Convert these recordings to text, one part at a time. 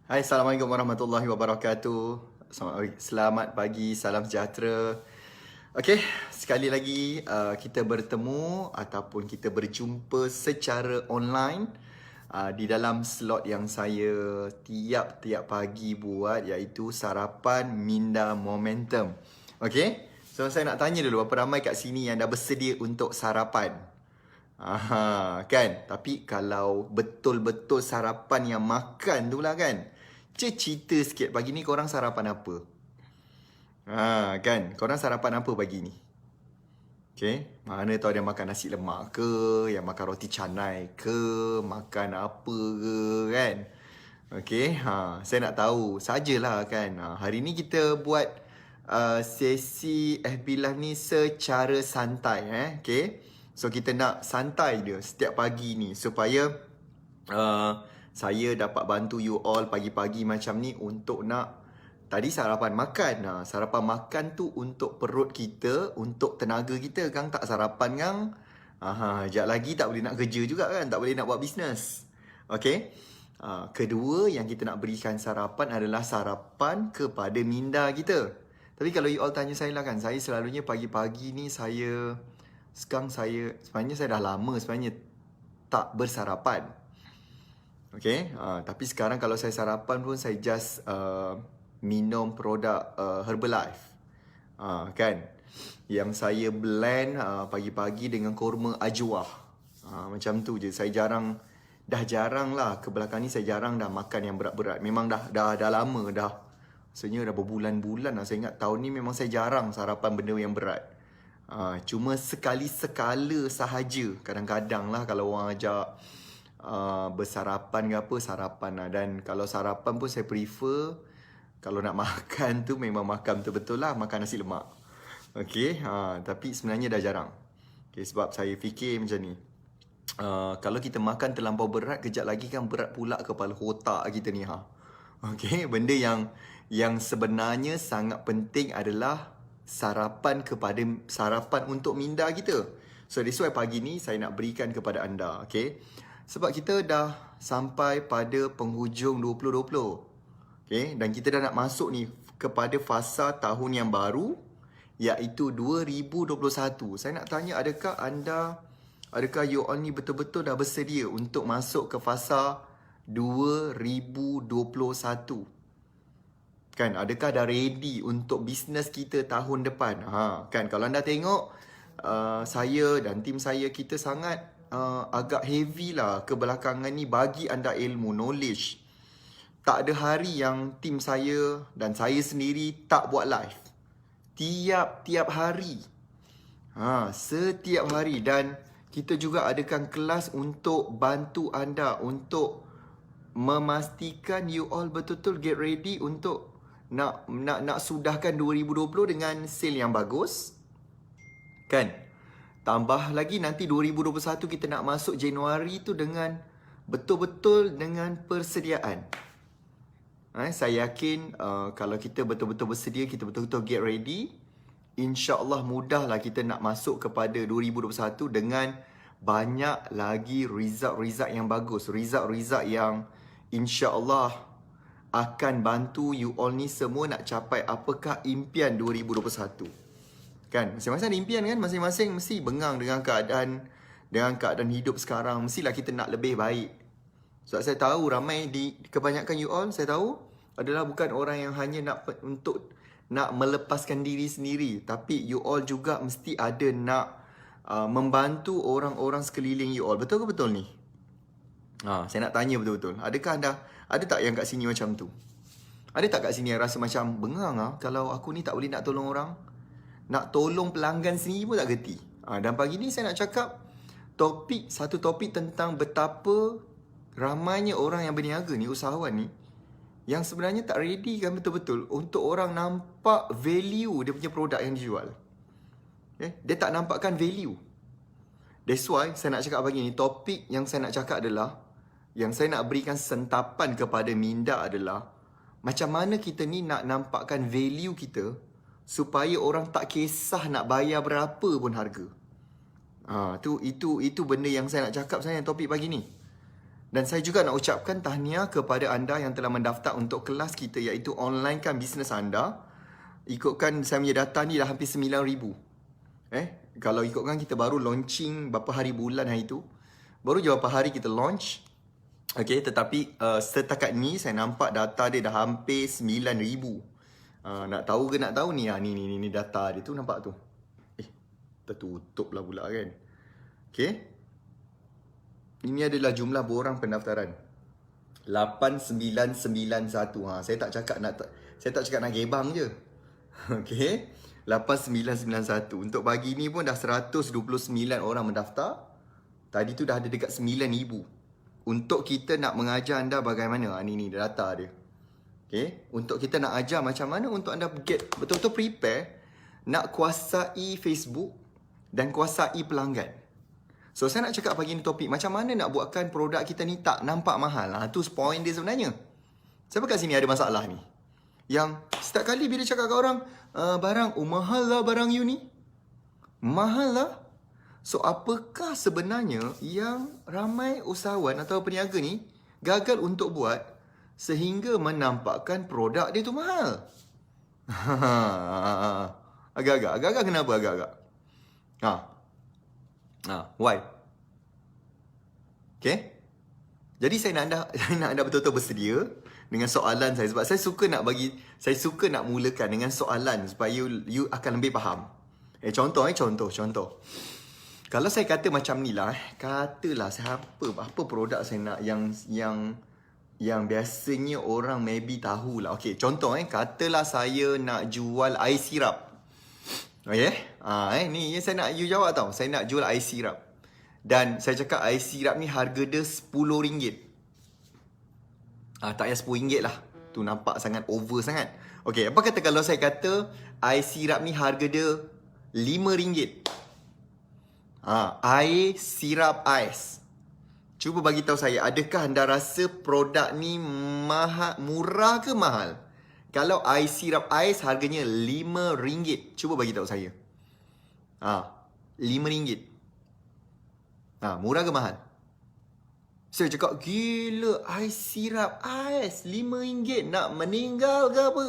Hai, Assalamualaikum warahmatullahi wabarakatuh. Selamat pagi, salam sejahtera. Okey, sekali lagi kita bertemu ataupun kita berjumpa secara online di dalam slot yang saya tiap-tiap pagi buat, iaitu sarapan Minda Momentum. Okey, so saya nak tanya dulu, berapa ramai kat sini yang dah bersedia untuk sarapan? Kan? Tapi kalau betul-betul sarapan yang makan tu lah kan. Cerita sikit pagi ni korang sarapan apa? Kan? Korang sarapan apa pagi ni? Okay? Mana tahu dia makan nasi lemak ke, yang makan roti canai ke, makan apa ke kan? Okay? Saya nak tahu sajalah kan. Hari ni kita buat sesi FB Live ni secara santai okay? So kita nak santai dia setiap pagi ni supaya saya dapat bantu you all pagi-pagi macam ni untuk nak tadi sarapan makan. Sarapan makan tu untuk perut kita, untuk tenaga kita. Kang tak sarapan kang, sekejap lagi tak boleh nak kerja juga kan, tak boleh nak buat bisnes. Okay. Kedua yang kita nak berikan sarapan adalah sarapan kepada minda kita. Tapi kalau you all tanya saya lah kan, saya selalunya pagi-pagi ni sebenarnya saya dah lama sebenarnya tak bersarapan. Okay, tapi sekarang kalau saya sarapan pun saya just minum produk Herbalife. Kan, yang saya blend pagi-pagi dengan kurma ajwa. Macam tu je. Saya dah jarang lah, ke belakang ni saya jarang dah makan yang berat-berat. Memang dah lama dah. Maksudnya dah berbulan-bulan lah. Saya ingat tahun ni memang saya jarang sarapan benda yang berat. Cuma sekali-sekala sahaja. Kadang-kadang lah kalau orang ajak bersarapan ke apa, sarapan lah. Dan kalau sarapan pun saya prefer, kalau nak makan tu memang makan betul-betul lah, makan nasi lemak. Okay, tapi sebenarnya dah jarang. Okay, sebab saya fikir macam ni, kalau kita makan terlampau berat, kejap lagi kan berat pula kepala otak kita ni. Okay, benda yang sebenarnya sangat penting adalah sarapan untuk minda kita. So that's why pagi ni saya nak berikan kepada anda. Okay, sebab kita dah sampai pada penghujung 2020. Okay, dan kita dah nak masuk ni kepada fasa tahun yang baru, iaitu 2021. Saya nak tanya, adakah you all ni betul-betul dah bersedia untuk masuk ke fasa 2021? Kan, adakah dah ready untuk bisnes kita tahun depan? Kan, kalau anda tengok saya dan tim saya, kita sangat agak heavy lah kebelakangan ni bagi anda ilmu, knowledge. Tak ada hari yang tim saya dan saya sendiri tak buat live. Tiap-tiap hari. Setiap hari. Dan kita juga adakan kelas untuk bantu anda, untuk memastikan you all betul-betul get ready untuk nak sudahkan 2020 dengan sale yang bagus. Kan? Tambah lagi nanti 2021 kita nak masuk Januari tu dengan betul-betul dengan persediaan. Saya yakin kalau kita betul-betul bersedia, kita betul-betul get ready, InsyaAllah mudahlah kita nak masuk kepada 2021 dengan banyak lagi result-result yang bagus. Result-result yang InsyaAllah akan bantu you all ni semua nak capai apakah impian 2021. Kan? Masing-masing ada impian kan? Masing-masing mesti bengang dengan keadaan hidup sekarang. Mestilah kita nak lebih baik. Sebab saya tahu ramai kebanyakan you all, saya tahu adalah bukan orang yang hanya nak melepaskan diri sendiri, tapi you all juga mesti ada nak membantu orang-orang sekeliling you all. Betul ke betul ni? Saya nak tanya betul-betul. Adakah ada tak yang kat sini macam tu? Ada tak kat sini yang rasa macam bengang kalau aku ni tak boleh nak tolong orang? Nak tolong pelanggan sendiri pun tak gerti. Dan pagi ni saya nak cakap satu topik tentang betapa ramainya orang yang berniaga ni, usahawan ni, yang sebenarnya tak ready kan betul-betul untuk orang nampak value dia punya produk yang dijual. Dia tak nampakkan value. That's why saya nak cakap pagi ni, topik yang saya nak cakap adalah, yang saya nak berikan sentapan kepada minda adalah, macam mana kita ni nak nampakkan value kita supaya orang tak kisah nak bayar berapa pun harga. Itu benda yang saya nak cakap sebenarnya topik pagi ni. Dan saya juga nak ucapkan tahniah kepada anda yang telah mendaftar untuk kelas kita, iaitu online kan bisnes anda. Ikutkan saya punya data ni dah hampir 9,000. Kalau ikutkan kita baru launching berapa hari bulan hari tu. Baru je berapa hari kita launch. Okay, tetapi setakat ni saya nampak data dia dah hampir 9,000. Nak tahu ke nak tahu ni? Ni data dia tu, nampak tu. Tertutup lah pula kan. Okay. Ini adalah jumlah borang pendaftaran. 8991. Saya tak cakap nak gebang je. Okay. 8991. Untuk pagi ni pun dah 129 orang mendaftar. Tadi tu dah ada dekat 9,000. Untuk kita nak mengajar anda bagaimana. Ni data dia. Okay. Untuk kita nak ajar macam mana untuk anda get betul-betul prepare nak kuasai Facebook dan kuasai pelanggan. So saya nak cakap pagi ni topik macam mana nak buatkan produk kita ni tak nampak mahal. Tu point dia sebenarnya. Siapa kat sini ada masalah ni? Yang setiap kali bila cakap kat orang, barang, mahal lah barang you ni. Mahal lah. So apakah sebenarnya yang ramai usahawan atau peniaga ni gagal untuk buat sehingga menampakkan produk dia tu mahal? Agak-agak kenapa agak-agak? Why? Okay. Jadi saya nak anda betul-betul bersedia dengan soalan saya. Sebab saya suka nak mulakan dengan soalan supaya you akan lebih faham. Contoh. Kalau saya kata macam ni lah, katalah apa produk saya nak yang biasanya orang maybe tahulah. Okay, contoh katalah saya nak jual air sirap. Okay. Ni saya nak you jawab tau. Saya nak jual air sirap. Dan saya cakap air sirap ni harga dia RM10. Tak payah RM10 lah. Tu nampak sangat over sangat. Okay, apa kata kalau saya kata air sirap ni harga dia RM5? Air sirap ais. Cuba bagi tahu saya, adakah anda rasa produk ni murah ke mahal? Kalau air sirap ais harganya RM5, cuba bagi tahu saya. RM5. Murah ke mahal? Saya cakap, gila, air sirap ais RM5, nak meninggal ke apa?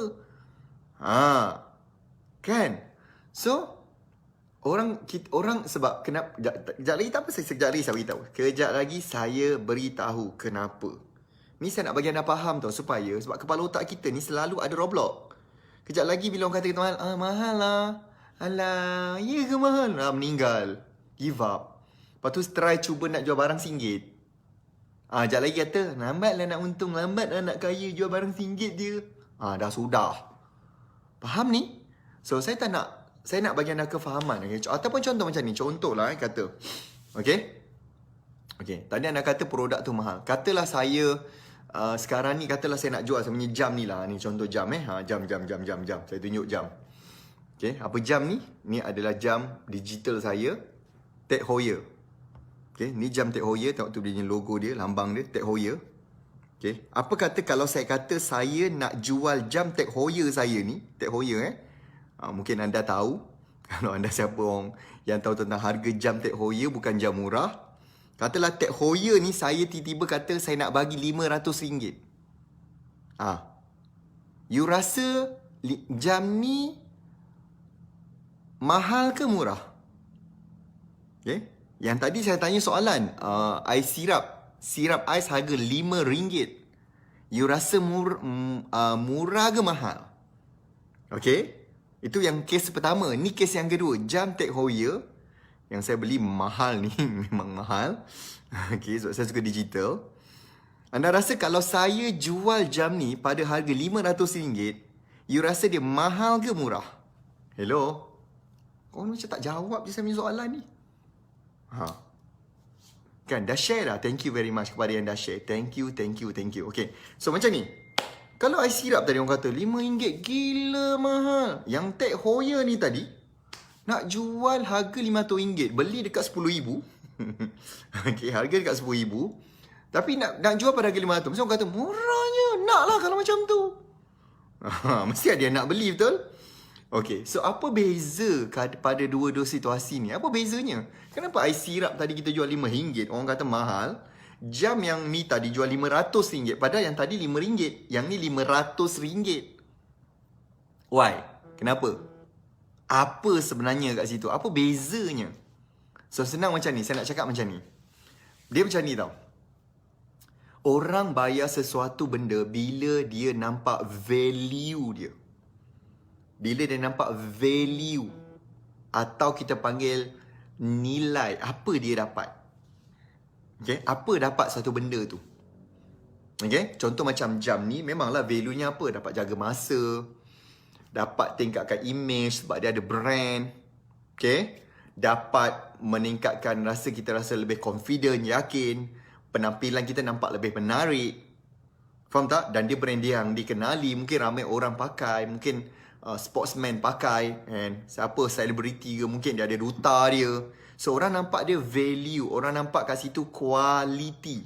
Kan? So, orang sebab kenapa? Sekejap lagi saya beritahu kenapa. Ni saya nak bagi anda faham tau, supaya sebab kepala otak kita ni selalu ada roadblock. Kejap lagi bila orang kata kita mahal, mahal lah. Alah, ya ke mahal? Meninggal. Give up. Lepas tu try cuba nak jual barang RM1. Sekejap lagi kata, lambat lah nak untung, lambat lah nak kaya, jual barang RM1 je. Dah sudah. Faham ni? So saya nak bagi anda kefahaman. Okay? Ataupun contoh macam ni. Contoh lah kata. Okay, tadi anda kata produk tu mahal. Katalah saya sekarang ni katalah saya nak jual saya punya jam ni lah. Ni contoh jam jam. Saya tunjuk jam. Okay, apa jam ni? Ni adalah jam digital saya, Tag Heuer. Okay, ni jam Tag Heuer. Tengok tu dia logo dia, lambang dia, Tag Heuer. Okay, apa kata kalau saya kata saya nak jual jam Tag Heuer saya ni, Tag Heuer mungkin anda tahu. Kalau anda siapa orang yang tahu tentang harga jam Tag Heuer, bukan jam murah. Katalah Tag Heuer ni saya tiba-tiba kata saya nak bagi RM500. You rasa jam ni mahal ke murah? Okay. Yang tadi saya tanya soalan, air sirap ais harga RM5. You rasa murah ke mahal? Okay. Itu yang kes pertama. Ni kes yang kedua. Jam Tag Heuer yang saya beli mahal ni. Memang mahal. Okay, sebab saya suka digital. Anda rasa kalau saya jual jam ni pada harga RM500, you rasa dia mahal ke murah? Hello? Korang macam tak jawab je saya punya soalan ni. Kan, dah share dah. Thank you very much kepada yang dah share. Thank you. Okay, so macam ni. Kalau air sirap tadi orang kata RM5, gila mahal. Yang Tag Heuer ni tadi nak jual harga RM500, beli dekat RM10,000. Okay, harga dekat RM10,000. Tapi nak jual pada harga RM500. Mesti orang kata murahnya. Naklah kalau macam tu. Mesti ada yang nak beli, betul? Okay, so apa beza pada dua-dua situasi ni? Apa bezanya? Kenapa air sirap tadi kita jual RM5, orang kata mahal. Jam yang ni tadi jual RM500, padahal yang tadi RM5, yang ni RM500. Why? Kenapa? Apa sebenarnya kat situ? Apa bezanya? So senang macam ni, saya nak cakap macam ni. Dia macam ni tau. Orang bayar sesuatu benda bila dia nampak value dia. Bila dia nampak value, atau kita panggil nilai, apa dia dapat. Okay? Apa dapat satu benda tu. Okay? Contoh macam jam ni, memanglah value-nya apa? Dapat jaga masa, dapat tingkatkan image sebab dia ada brand. Okay? Dapat meningkatkan rasa, kita rasa lebih confident, yakin. Penampilan kita nampak lebih menarik. Faham tak? Dan dia brand dia yang dikenali. Mungkin ramai orang pakai. Mungkin sportsman pakai. And siapa selebriti ke, mungkin dia ada duta dia. So orang nampak dia value. Orang nampak kat situ quality.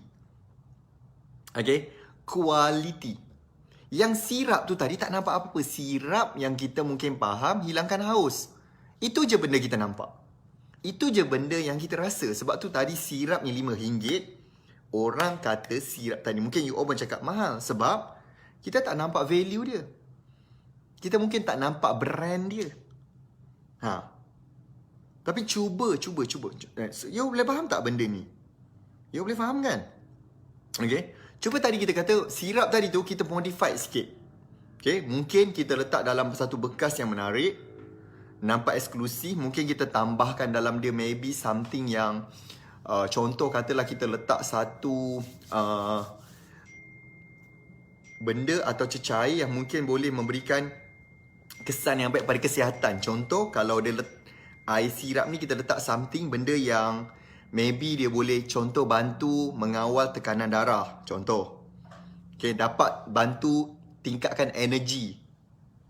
Okay? Quality. Yang sirap tu tadi tak nampak apa-apa. Sirap yang kita mungkin faham, hilangkan haus. Itu je benda kita nampak. Itu je benda yang kita rasa. Sebab tu tadi sirapnya RM5. Orang kata sirap tadi, mungkin you all pun cakap mahal. Sebab kita tak nampak value dia. Kita mungkin tak nampak brand dia. Tapi cuba. You boleh faham tak benda ni? You boleh faham kan? Okay. Cuba tadi kita kata sirap tadi tu kita modify sikit. Okay. Mungkin kita letak dalam satu bekas yang menarik, nampak eksklusif. Mungkin kita tambahkan dalam dia maybe something yang contoh katalah kita letak satu benda atau cecair yang mungkin boleh memberikan kesan yang baik pada kesihatan. Contoh kalau dia air sirap ni kita letak something, benda yang maybe dia boleh contoh bantu mengawal tekanan darah. Contoh. Okay, dapat bantu tingkatkan energy.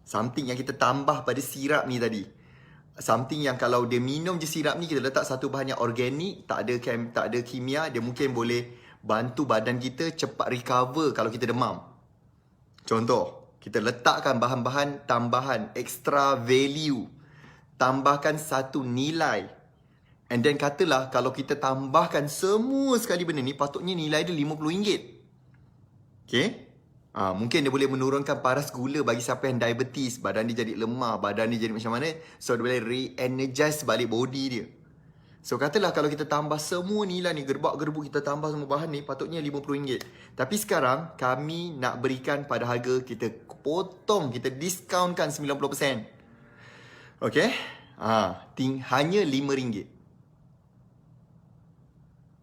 Something yang kita tambah pada sirap ni tadi. Something yang kalau dia minum je sirap ni, kita letak satu bahan yang organik, tak ada kimia, dia mungkin boleh bantu badan kita cepat recover kalau kita demam. Contoh, kita letakkan bahan-bahan tambahan, extra value. Tambahkan satu nilai. And then katalah kalau kita tambahkan semua sekali benda ni, patutnya nilai dia RM50. Okay? Mungkin dia boleh menurunkan paras gula bagi siapa yang diabetes, badan dia jadi lemah, badan dia jadi macam mana. So dia boleh re-energize balik body dia. So katalah kalau kita tambah semua nilai ni, gerbak-gerbuk kita tambah semua bahan ni, patutnya RM50. Tapi sekarang kami nak berikan pada harga, kita potong, kita discountkan 90%. Okay? Hanya RM5.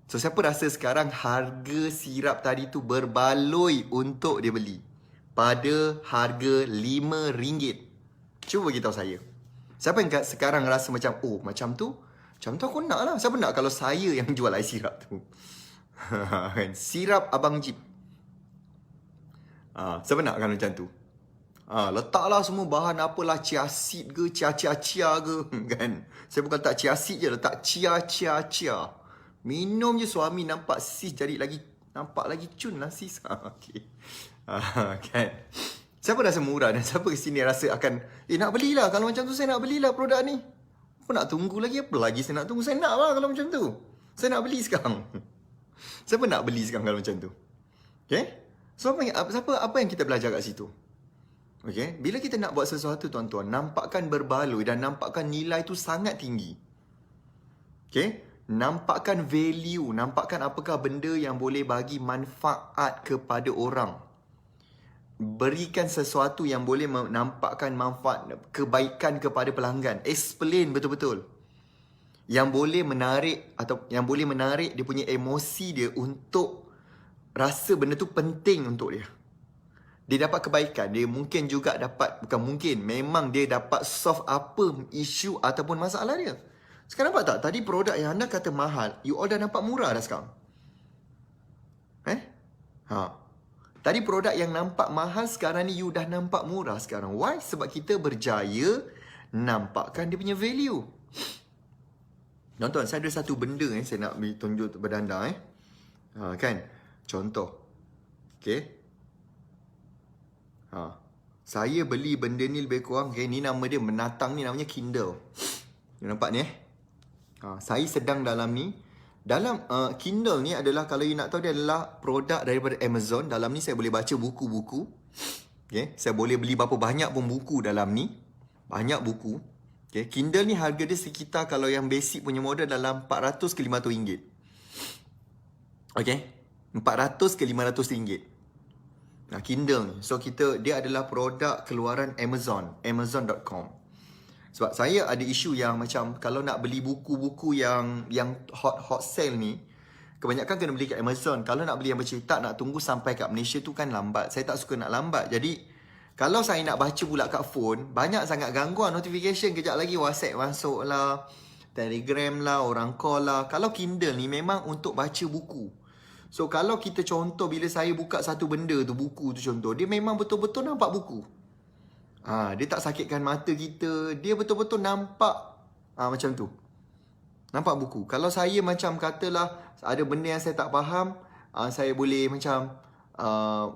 So siapa rasa sekarang harga sirap tadi tu berbaloi untuk dia beli? Pada harga RM5. Cuba beritahu saya. Siapa yang sekarang rasa macam, oh macam tu aku nak lah. Siapa nak kalau saya yang jual air sirap tu? Sirap Abang Jeep. Siapa nak kan macam tu? Letaklah semua bahan apalah, chia seed ke, chia ke, kan? Saya bukan letak chia seed je, letak chia. Minum je suami nampak sis jadi lagi, nampak lagi cun lah sis. Okay. Kan? Siapa rasa murah dan siapa kesini rasa akan, nak belilah. Kalau macam tu saya nak belilah produk ni. Apa nak tunggu lagi? Apa lagi saya nak tunggu? Saya nak lah kalau macam tu. Saya nak beli sekarang. Siapa nak beli sekarang kalau macam tu? Okay? So apa yang kita belajar kat situ? Okay? Bila kita nak buat sesuatu tuan-tuan, nampakkan berbaloi dan nampakkan nilai tu sangat tinggi. Okay? Nampakkan value, nampakkan apakah benda yang boleh bagi manfaat kepada orang. Berikan sesuatu yang boleh menampakkan manfaat, kebaikan kepada pelanggan. Explain betul-betul. Yang boleh menarik atau yang boleh menarik dia punya emosi dia untuk rasa benda tu penting untuk dia. Dia dapat kebaikan, dia mungkin juga dapat, bukan mungkin, memang dia dapat solve apa isu ataupun masalah dia. Sekarang nampak tak? Tadi produk yang anda kata mahal, you all dah nampak murah dah sekarang. Tadi produk yang nampak mahal, sekarang ni you dah nampak murah sekarang. Why? Sebab kita berjaya nampakkan dia punya value. Tuan-tuan, saya ada satu benda saya nak tunjuk kepada anda. Kan? Contoh. Okay. Saya beli benda ni lebih kurang. Okay, ni nama dia, menatang ni namanya Kindle. You nampak ni Saya sedang dalam ni. Dalam Kindle ni adalah, kalau you nak tahu, dia adalah produk daripada Amazon. Dalam ni saya boleh baca buku-buku. Okay? Saya boleh beli berapa banyak pun buku dalam ni. Banyak buku. Okay? Kindle ni harga dia sekitar, kalau yang basic punya model, dalam 400 ke 500 ringgit. Okay? 400 ke 500 ringgit. Nah, Kindle ni. So, dia adalah produk keluaran Amazon. Amazon.com. Sebab saya ada isu yang macam, kalau nak beli buku-buku yang hot sale ni, kebanyakan kena beli kat Amazon. Kalau nak beli yang bercetak, nak tunggu sampai kat Malaysia tu kan lambat. Saya tak suka nak lambat. Jadi, kalau saya nak baca pula kat phone, banyak sangat gangguan notification. Kejap lagi WhatsApp masuk lah, Telegram lah, orang call lah. Kalau Kindle ni memang untuk baca buku. So, kalau kita contoh, bila saya buka satu benda tu, buku tu contoh, dia memang betul-betul nampak buku. Dia tak sakitkan mata kita. Dia betul-betul nampak macam tu. Nampak buku. Kalau saya macam katalah, ada benda yang saya tak faham, saya boleh macam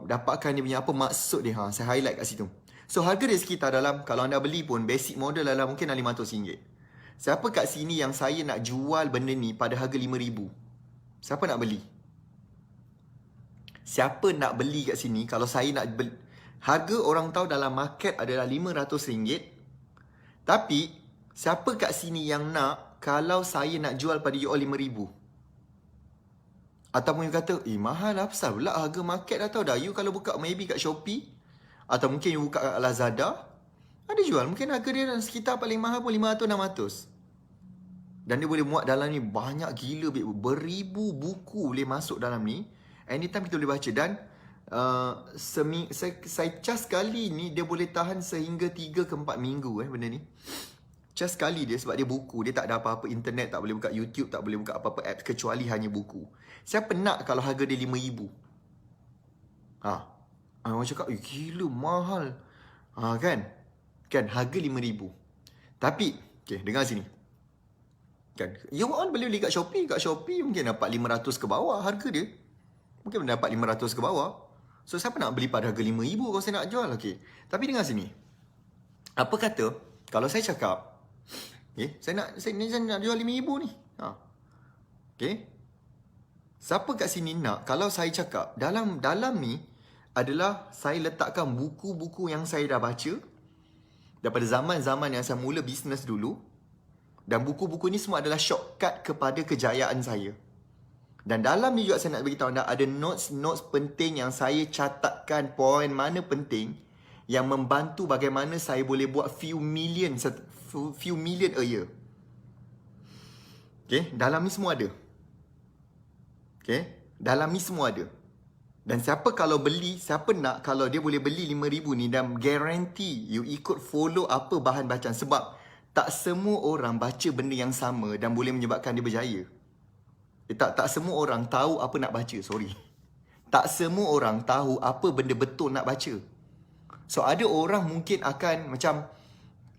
dapatkan dia punya apa maksud dia. Saya highlight kat situ. So, harga dia sekitar dalam, kalau anda beli pun, basic model dalam mungkin RM500. Siapa kat sini yang saya nak jual benda ni pada harga RM5,000? Siapa nak beli? Siapa nak beli kat sini? Kalau saya nak beli, harga orang tahu dalam market adalah RM500. Tapi, siapa kat sini yang nak kalau saya nak jual pada you all RM5,000? Ataupun you kata, mahal lah, pasal pula harga market dah tahu dah. You kalau buka maybe kat Shopee, atau mungkin you buka kat Lazada, ada jual. Mungkin harga dia sekitar paling mahal pun RM500-600. Dan dia boleh muat dalam ni banyak gila, beribu buku boleh masuk dalam ni. Anytime kita boleh baca. Dan saya cas sekali ni dia boleh tahan sehingga 3 ke 4 minggu benda ni. Cas sekali dia, sebab dia buku. Dia tak ada apa-apa internet, tak boleh buka YouTube, tak boleh buka apa-apa apps kecuali hanya buku. Siapa nak kalau harga dia RM5,000? Orang cakap, gila mahal. Kan harga RM5,000. Tapi dengar sini. Kan, you all boleh beli kat Shopee. Kat Shopee mungkin dapat RM500 ke bawah harga dia. Mungkin dapat RM500 ke bawah. So, siapa nak beli pada harga RM5,000 kalau saya nak jual? Tapi dengar sini. Apa kata, kalau saya cakap, saya nak jual RM5,000 ni. Siapa kat sini nak, kalau saya cakap, dalam ni adalah saya letakkan buku-buku yang saya dah baca daripada zaman-zaman yang saya mula bisnes dulu. Dan buku-buku ni semua adalah shortcut kepada kejayaan saya. Dan dalam ni juga saya nak beritahu anda, ada notes-notes penting yang saya catatkan, poin mana penting yang membantu bagaimana saya boleh buat few million a year. Dalam ni semua ada. Dalam ni semua ada. Dan siapa kalau beli, siapa nak kalau dia boleh beli RM5,000 ni dan guarantee you ikut follow apa bahan bacaan. Sebab tak semua orang baca benda yang sama dan boleh menyebabkan dia berjaya. Tak semua orang tahu apa nak baca, Tak semua orang tahu apa benda betul nak baca. So, ada orang mungkin akan macam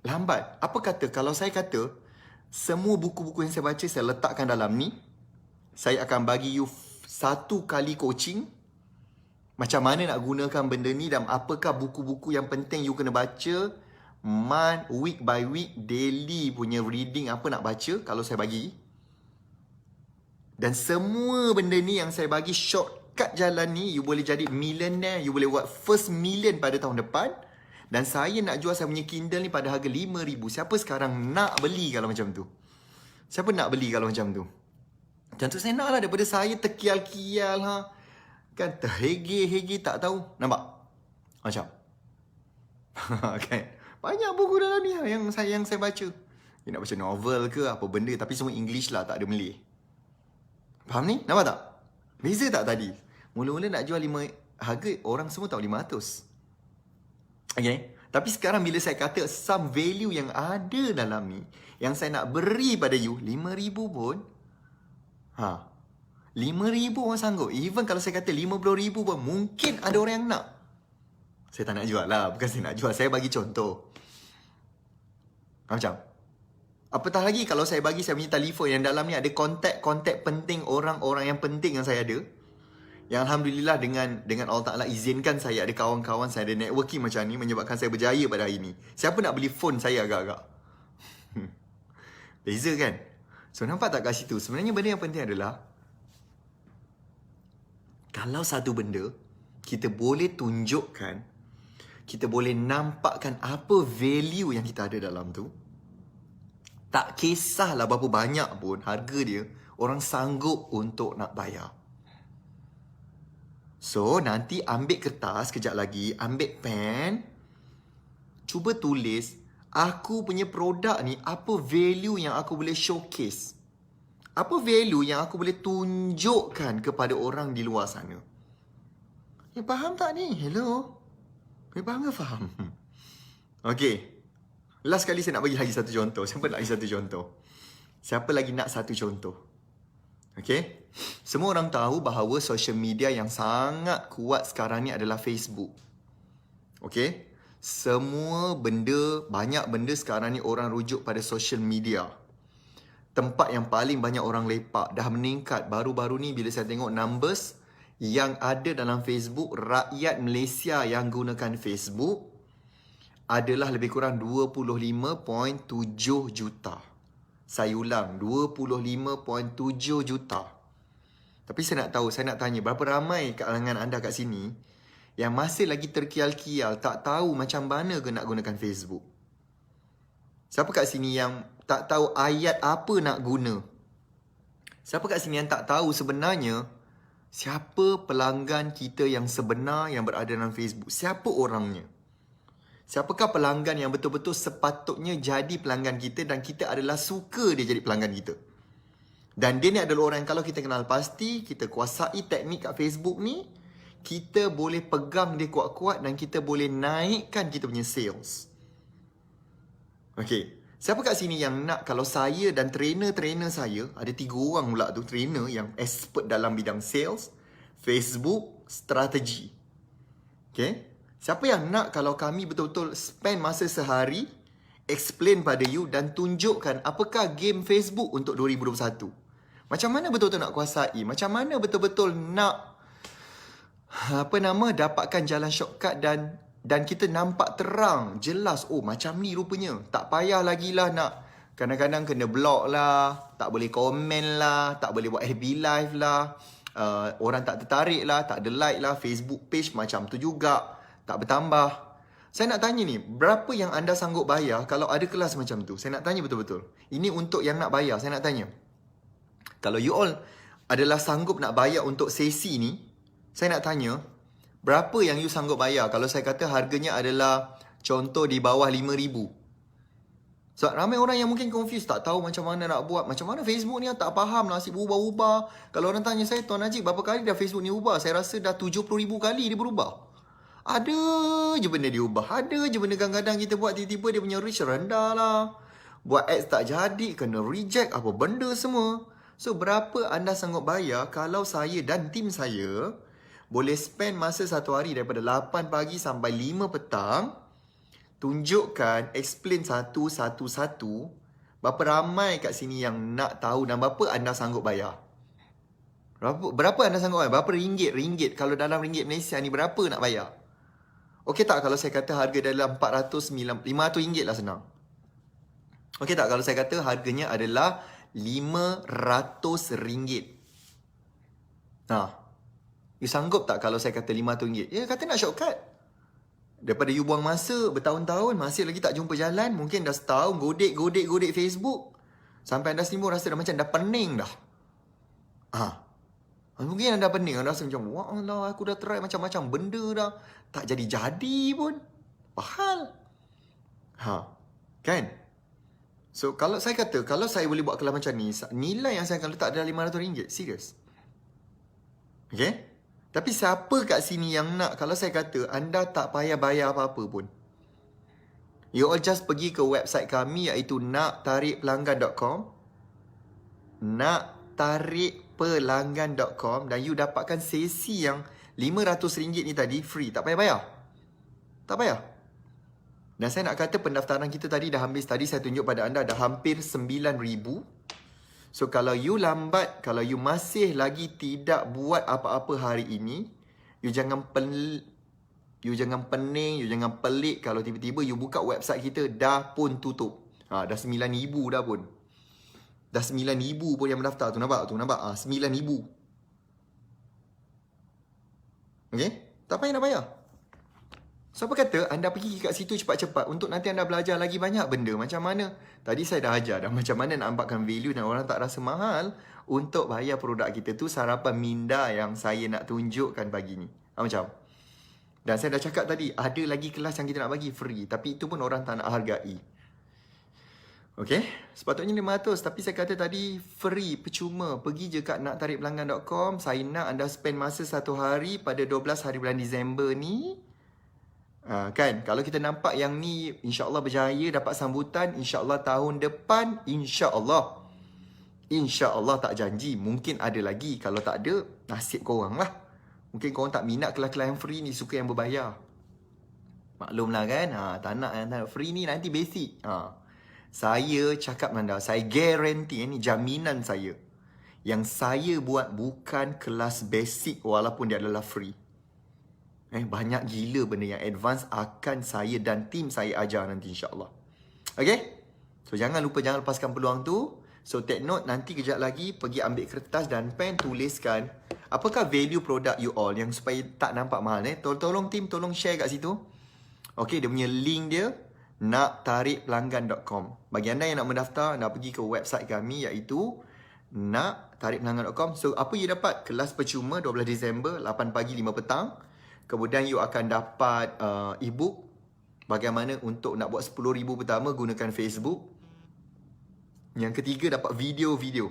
lambat. Apa kata kalau saya kata, semua buku-buku yang saya baca, saya letakkan dalam ni. Saya akan bagi you 1 kali coaching. Macam mana nak gunakan benda ni dan apakah buku-buku yang penting you kena baca. Month, week by week, daily punya reading apa nak baca kalau saya bagi. Dan semua benda ni yang saya bagi shortcut jalan ni, you boleh jadi millionaire, you boleh buat first million pada tahun depan. Dan saya nak jual saya punya Kindle ni pada harga RM5,000. Siapa sekarang nak beli kalau macam tu? Siapa nak beli kalau macam tu? Macam tu saya nak lah, daripada saya terkial-kial kan terhege-hege tak tahu. Nampak? Macam kan? Banyak buku dalam ni yang saya baca. You nak baca novel ke apa benda, tapi semua English lah, tak ada Malay. Faham ni? Nampak tak? Beza tak tadi? Mula-mula nak jual harga orang semua tahu RM500. Tapi sekarang bila saya kata some value yang ada dalam ni, yang saya nak beri pada you, RM5,000 pun, RM5,000 orang sanggup. Even kalau saya kata RM50,000 pun, mungkin ada orang yang nak. Saya tak nak jual lah. Bukan saya nak jual, saya bagi contoh. Macam, apatah lagi kalau saya bagi saya punya telefon yang dalam ni ada kontak penting, orang-orang yang penting yang saya ada. Yang Alhamdulillah dengan Allah Ta'ala izinkan saya ada kawan-kawan, saya ada networking macam ni, menyebabkan saya berjaya pada hari ni. Siapa nak beli phone saya agak-agak? Beza kan? So, nampak tak kat situ? Sebenarnya benda yang penting adalah Kalau satu benda, kita boleh tunjukkan, kita boleh nampakkan apa value yang kita ada dalam tu, tak kisahlah berapa banyak pun harga dia, orang sanggup untuk nak bayar. So, nanti ambil kertas kejap lagi, ambil pen, cuba tulis, aku punya produk ni, apa value yang aku boleh showcase? Apa value yang aku boleh tunjukkan kepada orang di luar sana? Faham tak ni? Hello? Faham ke faham? Okay. Last kali saya nak bagi lagi satu contoh. Siapa nak lagi satu contoh? Siapa lagi nak satu contoh? Okay. Semua orang tahu bahawa social media yang sangat kuat sekarang ni adalah Facebook. Okay. Semua benda, banyak benda sekarang ni orang rujuk pada social media. Tempat yang paling banyak orang lepak dah meningkat. Baru-baru ni bila saya tengok numbers yang ada dalam Facebook, rakyat Malaysia yang gunakan Facebook adalah lebih kurang 25.7 juta. Saya ulang, 25.7 juta. Tapi saya nak tahu, saya nak tanya, berapa ramai kalangan anda kat sini yang masih lagi terkial-kial, tak tahu macam mana ke nak gunakan Facebook? Siapa kat sini yang tak tahu ayat apa nak guna? Siapa kat sini yang tak tahu sebenarnya siapa pelanggan kita yang sebenar yang berada dalam Facebook? Siapa orangnya? Siapakah pelanggan yang betul-betul sepatutnya jadi pelanggan kita dan kita adalah suka dia jadi pelanggan kita? Dan dia ni adalah orang yang kalau kita kenal pasti, kita kuasai teknik kat Facebook ni, kita boleh pegang dia kuat-kuat dan kita boleh naikkan kita punya sales. Okay. Siapa kat sini yang nak kalau saya dan trainer-trainer saya, ada 3 orang pula tu trainer yang expert dalam bidang sales, Facebook, strategi. Okay. Siapa yang nak kalau kami betul-betul spend masa sehari, explain pada you dan tunjukkan apakah game Facebook untuk 2021. Macam mana betul-betul nak kuasai, macam mana betul-betul nak dapatkan jalan shortcut dan kita nampak terang, jelas, oh macam ni rupanya. Tak payah lagi lah nak kadang-kadang kena block lah, tak boleh komen lah, tak boleh buat FB live lah, orang tak tertarik lah, tak ada like lah, Facebook page macam tu juga, tak bertambah. Saya nak tanya ni, berapa yang anda sanggup bayar kalau ada kelas macam tu? Saya nak tanya betul-betul. Ini untuk yang nak bayar, saya nak tanya. Kalau you all adalah sanggup nak bayar untuk sesi ni, saya nak tanya, berapa yang you sanggup bayar kalau saya kata harganya adalah contoh di bawah RM5,000? So, ramai orang yang mungkin confused, tak tahu macam mana nak buat. Macam mana Facebook ni tak faham lah, asyik berubah-ubah. Kalau orang tanya saya, Tuan Najib, berapa kali dah Facebook ni ubah? Saya rasa dah 70,000 kali dia berubah. Ada je benda dia ubah. Ada je benda kadang-kadang kita buat tiba-tiba dia punya reach rendah lah. Buat ads tak jadi, kena reject, apa benda semua. So, berapa anda sanggup bayar kalau saya dan tim saya boleh spend masa satu hari daripada 8 pagi sampai 5 petang, tunjukkan, explain satu-satu, berapa ramai kat sini yang nak tahu dan berapa anda sanggup bayar? Berapa anda sanggup bayar? Berapa ringgit? Kalau dalam ringgit Malaysia ni berapa nak bayar? Okey tak kalau saya kata harga dalam RM500 lah senang? Okey tak kalau saya kata harganya adalah RM500? You sanggup tak kalau saya kata RM500? Ya, kata nak shortcut. Daripada you buang masa bertahun-tahun, masih lagi tak jumpa jalan. Mungkin dah setahun godek Facebook. Sampai anda sendiri rasa dah macam dah pening dah. Mungkin anda pening, anda rasa macam, wah Allah, aku dah try macam-macam benda dah. Tak jadi-jadi pun. Pahal. Kan? So, kalau saya kata, kalau saya boleh buat kelas macam ni, nilai yang saya akan letak adalah RM500. Serius. Okay? Tapi siapa kat sini yang nak, kalau saya kata, anda tak payah bayar apa-apa pun. You all just pergi ke website kami iaitu naktarikpelanggan.com, naktarikpelanggan.com, dan you dapatkan sesi yang RM500 ni tadi free. Tak payah bayar. Tak payah. Dan saya nak kata pendaftaran kita tadi dah habis. Tadi saya tunjuk pada anda dah hampir 9,000. So, kalau you lambat, kalau you masih lagi tidak buat apa-apa hari ini, you jangan pening, you jangan pelik kalau tiba-tiba you buka website kita dah pun tutup. Dah 9,000 dah pun. Dah 9,000 pun yang mendaftar tu, nampak? 9,000. Okay? Tak payah nak bayar. Siapa kata anda pergi kat situ cepat-cepat untuk nanti anda belajar lagi banyak benda. Macam mana? Tadi saya dah ajar dah macam mana nak nampakkan value dan orang tak rasa mahal untuk bayar produk kita. Tu sarapan minda yang saya nak tunjukkan pagi ni. Macam. Dan saya dah cakap tadi, ada lagi kelas yang kita nak bagi free. Tapi itu pun orang tak nak hargai. Okay? Sepatutnya 500. Tapi saya kata tadi, free, percuma. Pergi je kat naktarikpelanggan.com. Saya nak anda spend masa 1 hari pada 12 hari bulan Disember ni. Kan, kalau kita nampak yang ni insya-Allah berjaya dapat sambutan, insya-Allah tahun depan insya-Allah tak janji, mungkin ada lagi. Kalau tak ada, nasib korang lah. Mungkin korang tak minat kelas-kelas yang free ni, suka yang berbayar. Maklumlah kan, tak nak yang free ni nanti basic. Saya cakap dengan anda, saya guarantee, ni jaminan saya, yang saya buat bukan kelas basic walaupun dia adalah free. Banyak gila benda yang advance akan saya dan tim saya ajar nanti insya-Allah. Okay? So jangan lupa, jangan lepaskan peluang tu. So take note, nanti kejap lagi pergi ambil kertas dan pen, tuliskan apakah value produk you all yang supaya tak nampak mahal. Tolong tim, tolong share kat situ. Okay, dia punya link dia naktarikpelanggan.com. Bagi anda yang nak mendaftar, anda pergi ke website kami iaitu naktarikpelanggan.com. So apa you dapat? Kelas percuma 12 Disember 8 pagi 5 petang. Kemudian you akan dapat e-book bagaimana untuk nak buat 10,000 pertama gunakan Facebook. Yang ketiga dapat video-video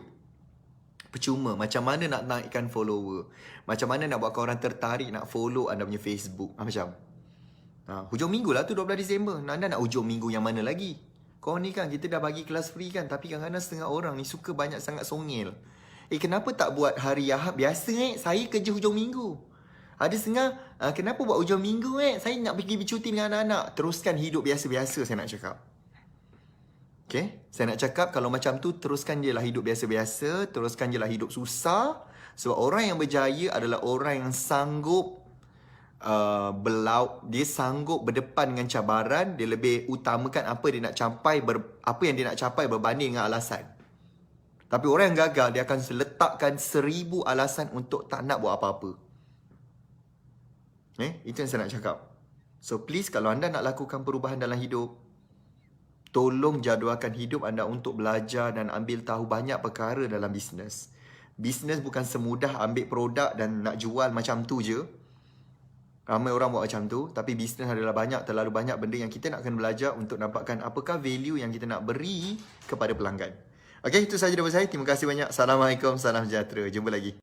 percuma. Macam mana nak naikkan follower. Macam mana nak buatkan orang tertarik nak follow anda punya Facebook. Macam. Hujung minggu lah tu 12 Disember. Anda nak hujung minggu yang mana lagi? Kau ni kan kita dah bagi kelas free kan. Tapi kadang-kadang setengah orang ni suka banyak sangat songil. Kenapa tak buat hari Ahad biasa saya kerja hujung minggu. Ada setengah, kenapa buat hujung minggu saya nak pergi bercuti dengan anak-anak. Teruskan hidup biasa-biasa saya nak cakap. Okay? Saya nak cakap kalau macam tu, teruskan je lah hidup biasa-biasa. Teruskan je lah hidup susah. Sebab orang yang berjaya adalah orang yang sanggup dia sanggup berdepan dengan cabaran. Dia lebih utamakan apa dia nak capai, apa yang dia nak capai berbanding dengan alasan. Tapi orang yang gagal, dia akan letakkan 1000 alasan untuk tak nak buat apa-apa. Itu yang saya nak cakap. So please, kalau anda nak lakukan perubahan dalam hidup, tolong jadualkan hidup anda untuk belajar dan ambil tahu banyak perkara dalam bisnes. Bisnes bukan semudah ambil produk dan nak jual macam tu je. Ramai orang buat macam tu. Tapi bisnes adalah terlalu banyak benda yang kita nak kena belajar untuk dapatkan apakah value yang kita nak beri kepada pelanggan. Okay, itu sahaja daripada saya. Terima kasih banyak. Assalamualaikum, salam sejahtera. Jumpa lagi.